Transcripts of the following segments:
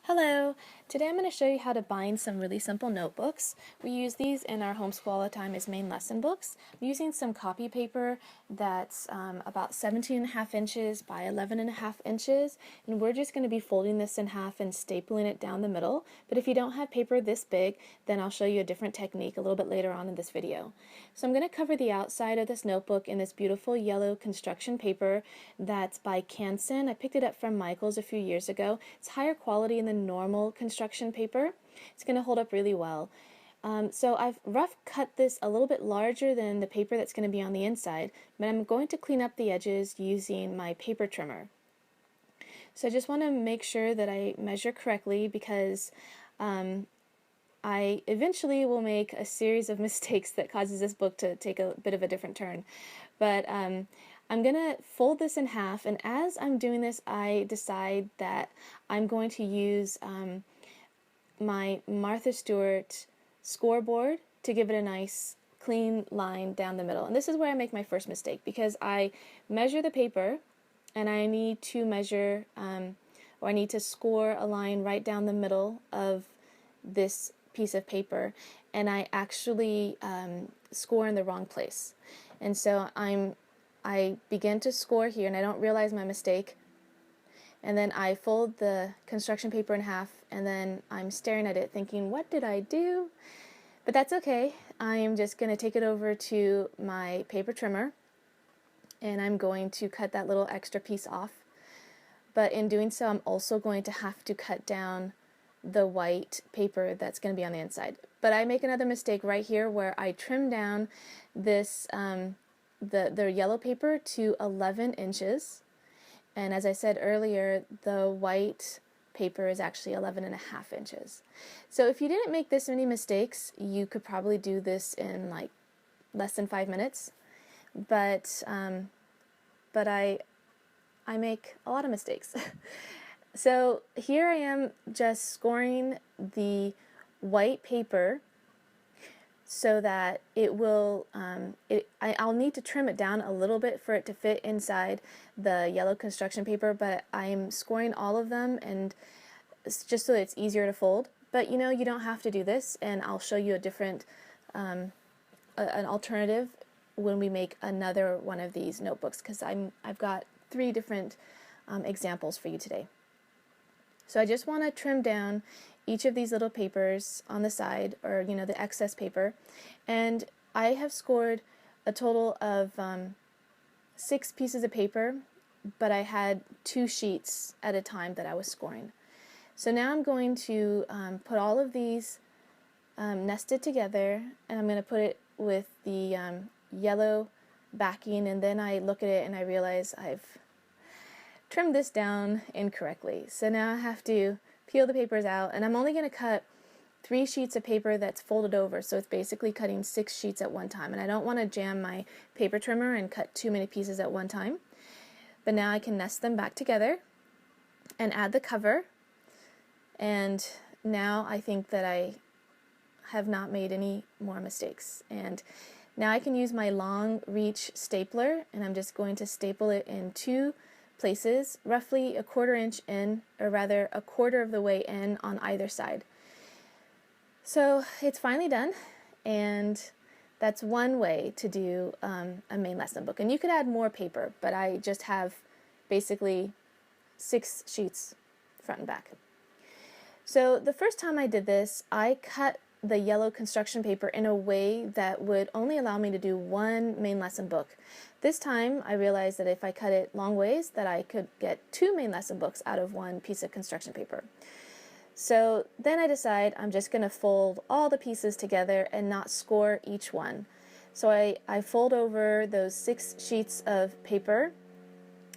Hello! Today I'm going to show you how to bind some really simple notebooks. We use these in our homeschool all the time as main lesson books. I'm using some copy paper that's about 17.5 inches by 11.5 inches, and we're just going to be folding this in half and stapling it down the middle. But if you don't have paper this big, then I'll show you a different technique a little bit later on in this video. So I'm going to cover the outside of this notebook in this beautiful yellow construction paper that's by Canson. I picked it up from Michael's a few years ago. It's higher quality than the normal construction paper. It's going to hold up really well. So I've rough cut this a little bit larger than the paper that's going to be on the inside, but I'm going to clean up the edges using my paper trimmer. So I just want to make sure that I measure correctly because I eventually will make a series of mistakes that causes this book to take a bit of a different turn. But I'm going to fold this in half, and as I'm doing this, I decide that I'm going to use my Martha Stewart scoreboard to give it a nice clean line down the middle. And this is where I make my first mistake, because I measure the paper and I need to measure or I need to score a line right down the middle of this piece of paper, and I actually score in the wrong place. And so I begin to score here and I don't realize my mistake, and then I fold the construction paper in half, and then I'm staring at it thinking, what did I do? But that's okay. I am just going to take it over to my paper trimmer and I'm going to cut that little extra piece off. But in doing so, I'm also going to have to cut down the white paper that's going to be on the inside. But I make another mistake right here where I trim down this the yellow paper to 11 inches, and as I said earlier, the white paper is actually 11.5 inches. So if you didn't make this many mistakes, you could probably do this in like less than 5 minutes. But I make a lot of mistakes. So here I am just scoring the white paper so that it will, I'll need to trim it down a little bit for it to fit inside the yellow construction paper, but I'm scoring all of them and just so that it's easier to fold. But you know, you don't have to do this, and I'll show you a different, an alternative when we make another one of these notebooks, because I've got 3 different examples for you today. So I just want to trim down each of these little papers on the side, or you know, the excess paper, and I have scored a total of 6 pieces of paper, but I had 2 sheets at a time that I was scoring. So now I'm going to put all of these nested together, and I'm going to put it with the yellow backing, and then I look at it and I realize I've trimmed this down incorrectly. So now I have to peel the papers out, and I'm only going to cut 3 sheets of paper that's folded over, so it's basically cutting 6 sheets at one time, and I don't want to jam my paper trimmer and cut too many pieces at one time. But now I can nest them back together and add the cover, and now I think that I have not made any more mistakes. And now I can use my long reach stapler, and I'm just going to staple it in 2 places, roughly 1/4 inch in, or rather 1/4 of the way in on either side. So it's finally done, and that's one way to do a main lesson book. And you could add more paper, but I just have basically 6 sheets front and back. So the first time I did this, I cut the yellow construction paper in a way that would only allow me to do 1 main lesson book. This time I realized that if I cut it long ways, that I could get 2 main lesson books out of 1 piece of construction paper. So then I decide I'm just going to fold all the pieces together and not score each one. So I fold over those 6 sheets of paper,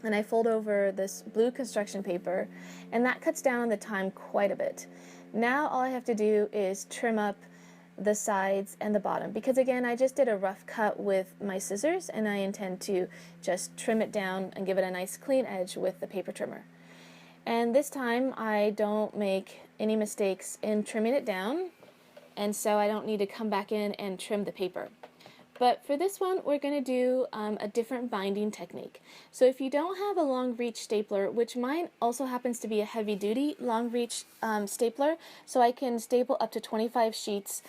and I fold over this blue construction paper, and that cuts down on the time quite a bit. Now all I have to do is trim up the sides and the bottom, because again, I just did a rough cut with my scissors, and I intend to just trim it down and give it a nice clean edge with the paper trimmer. And this time I don't make any mistakes in trimming it down, and so I don't need to come back in and trim the paper. But for this one, we're going to do a different binding technique. So if you don't have a long reach stapler, which mine also happens to be a heavy duty long reach stapler, so I can staple up to 25 sheets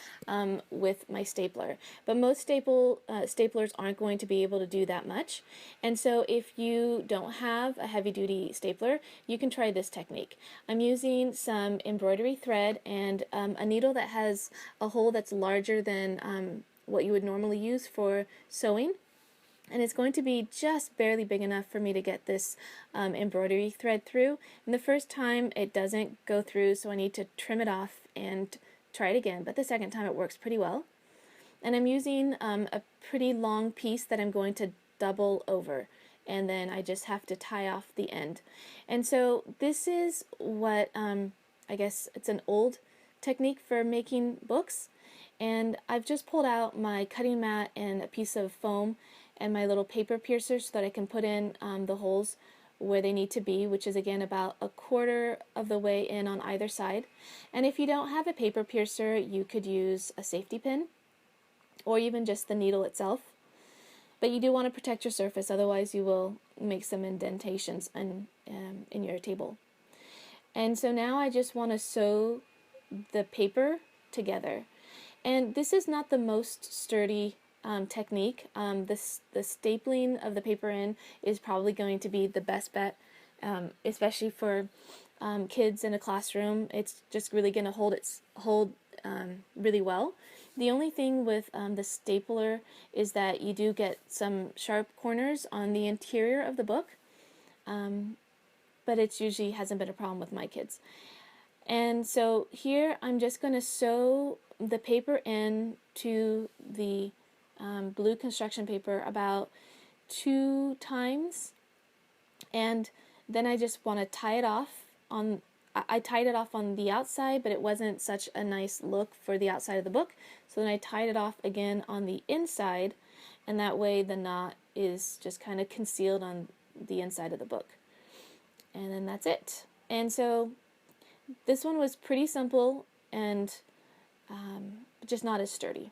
with my stapler. But most staplers aren't going to be able to do that much. And so if you don't have a heavy duty stapler, you can try this technique. I'm using some embroidery thread and a needle that has a hole that's larger than what you would normally use for sewing, and it's going to be just barely big enough for me to get this embroidery thread through. And the first time it doesn't go through, so I need to trim it off and try it again, but the second time it works pretty well. And I'm using a pretty long piece that I'm going to double over, and then I just have to tie off the end. And so this is what I guess it's an old technique for making books. And I've just pulled out my cutting mat and a piece of foam and my little paper piercer so that I can put in the holes where they need to be, which is again about a quarter of the way in on either side. And if you don't have a paper piercer, you could use a safety pin or even just the needle itself. But you do want to protect your surface, otherwise you will make some indentations in your table. And so now I just want to sew the paper together. And this is not the most sturdy technique. The stapling of the paper in is probably going to be the best bet, especially for kids in a classroom. It's just really going to hold really well. The only thing with the stapler is that you do get some sharp corners on the interior of the book, but it usually hasn't been a problem with my kids. And so here I'm just going to sew the paper in to the blue construction paper about 2 times, and then I just want to tie it off on. I tied it off on the outside, but it wasn't such a nice look for the outside of the book, so then I tied it off again on the inside, and that way the knot is just kind of concealed on the inside of the book. And then that's it. And so this one was pretty simple and just not as sturdy.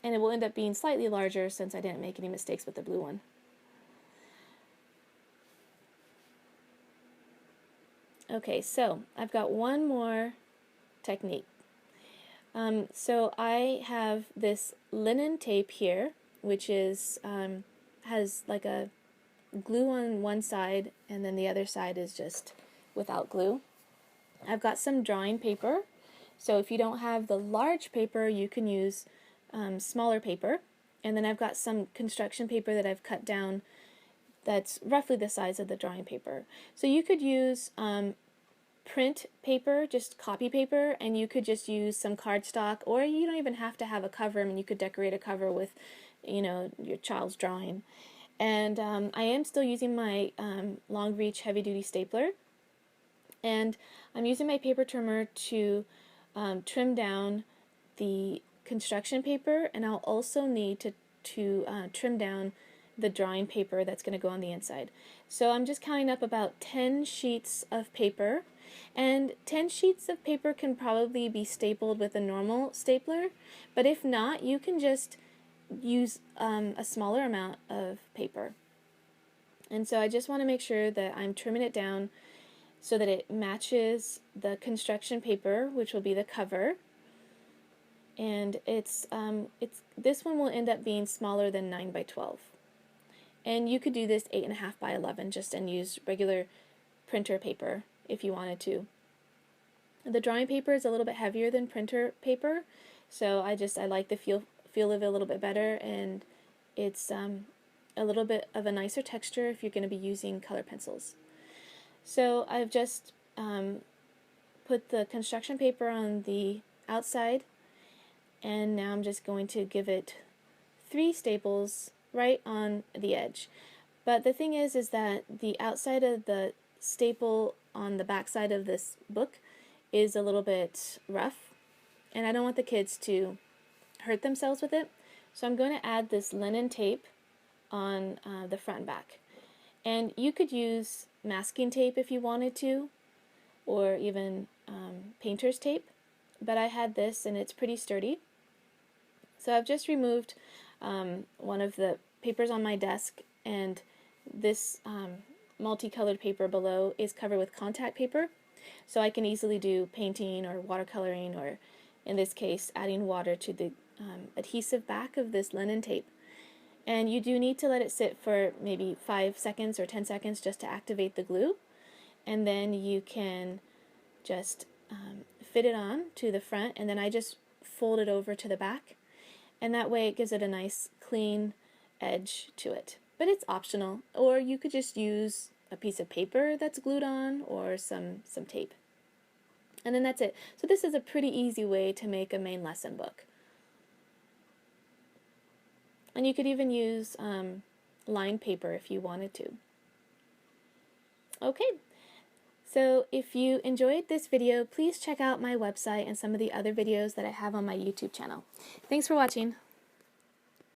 And it will end up being slightly larger since I didn't make any mistakes with the blue one. Okay, so I've got one more technique. So I have this linen tape here, which is has like a glue on one side, and then the other side is just without glue. I've got some drawing paper, so if you don't have the large paper, you can use smaller paper. And then I've got some construction paper that I've cut down that's roughly the size of the drawing paper. So you could use print paper, just copy paper, and you could just use some cardstock, or you don't even have to have a cover. I mean, you could decorate a cover with, your child's drawing. And I am still using my long reach heavy duty stapler, and I'm using my paper trimmer to trim down the construction paper, and I'll also need to trim down the drawing paper that's going to go on the inside. So I'm just counting up about 10 sheets of paper, and 10 sheets of paper can probably be stapled with a normal stapler, but if not, you can just use a smaller amount of paper. And so I just want to make sure that I'm trimming it down so that it matches the construction paper, which will be the cover. And this one will end up being smaller than 9 by 12. And you could do this 8.5 by 11 just and use regular printer paper if you wanted to. The drawing paper is a little bit heavier than printer paper, so I like the feel of it a little bit better, and it's a little bit of a nicer texture if you're going to be using color pencils. So I've just put the construction paper on the outside, and now I'm just going to give it 3 staples right on the edge. But the thing is that the outside of the staple on the back side of this book is a little bit rough, and I don't want the kids to hurt themselves with it. So I'm going to add this linen tape on the front and back. And you could use masking tape if you wanted to, or even painter's tape, but I had this and it's pretty sturdy. So I've just removed one of the papers on my desk, and this multicolored paper below is covered with contact paper, so I can easily do painting or watercoloring, or in this case adding water to the adhesive back of this linen tape. And you do need to let it sit for maybe 5 seconds or 10 seconds just to activate the glue, and then you can just fit it on to the front, and then I just fold it over to the back, and that way it gives it a nice clean edge to it. But it's optional, or you could just use a piece of paper that's glued on, or some tape. And then that's it. So this is a pretty easy way to make a main lesson book. And you could even use lined paper if you wanted to. Okay, so if you enjoyed this video, please check out my website and some of the other videos that I have on my YouTube channel. Thanks for watching.